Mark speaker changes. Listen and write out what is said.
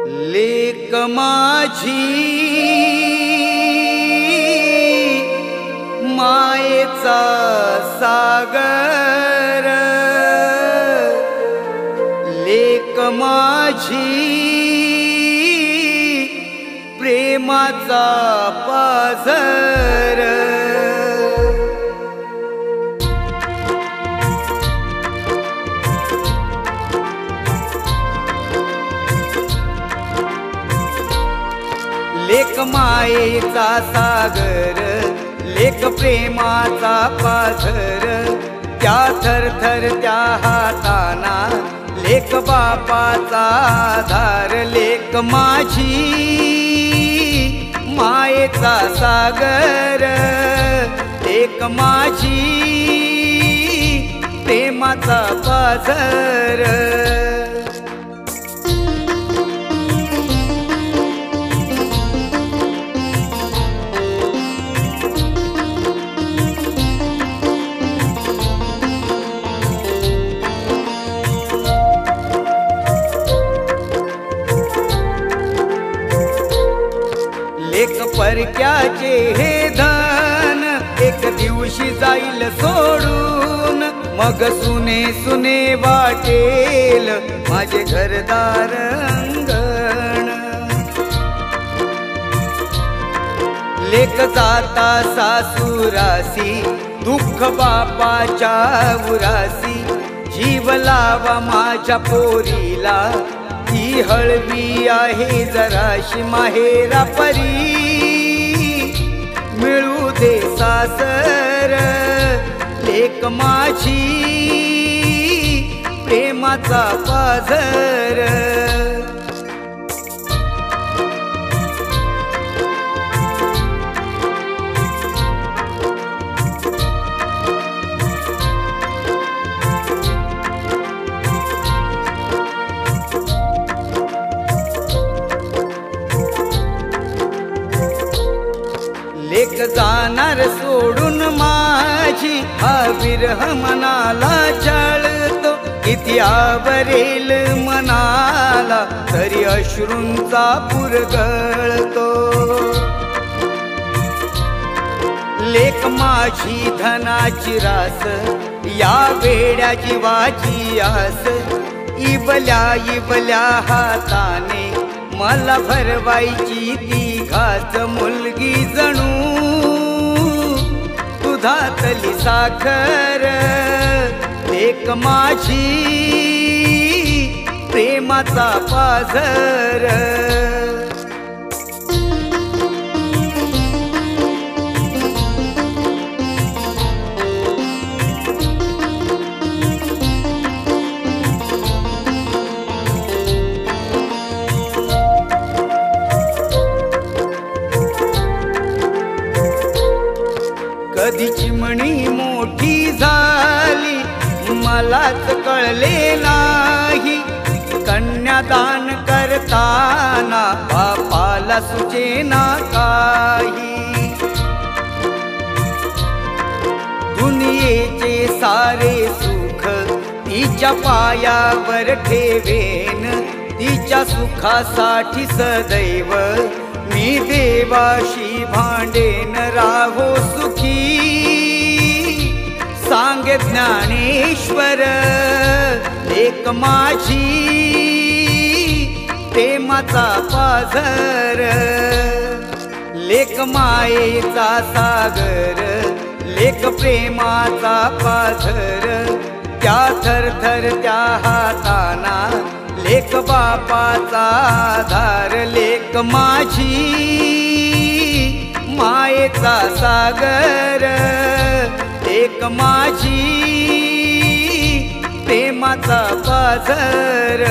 Speaker 1: लेक माझी मायेचा सागर, लेक माझी प्रेमाचा पाझर। लेक मायेचा सागर, लेक प्रेमाचा पाझर, त्या थरथर त्या हाताना लेक बापाचा आधार। लेक माझी मायेचा सागर, लेक माझी प्रेमाचा पाझर। लेक परक्याचे हे धन एक दिवशी जाईल सोडून, मग सुने सुने वाटेल माझे घरदार अंगण। लेक जाता सासुरासी दुःख बापाच्या उरासी, जीव लावा माझ्या पोरीला ती हळवी आहे जराशी माहेरा परी, मिळू दे सासर। लेक माझी प्रेमाचा पाझर। लेक जाणार सोडून माझी हा विरह मनाला जळतो, किती आवरेल मनाला तरी अश्रूंचा पूर गळतो। लेक माझी धनाची रास, या वेड्या जीवाची आस, इबल्या इबल्या हाताने मला भरवायची ती घास। मुलगी जणू दुधातली साखर, लेक माझी प्रेमाचा पाझर। कधी चिमणी मोठी झाली मलाच कळले नाही, कन्यादान करताना बापाला सुचेना काही। दुनियेचे सारे सुख तिच्या पायावर ठेवेन, तिच्या सुखासाठी सदैव मी देवाशी भांडेन राहो सुखी। सांगे ज्ञानेश्वर लेक माझी प्रेमाचा पाझर। लेक मायेचा सागर, लेक प्रेमाचा पाझर, त्या थरथर त्या हाताना लेक बापाचा आधार। लेक माझी मायेचा सागर, लेक माझी प्रेमाचा पाझर।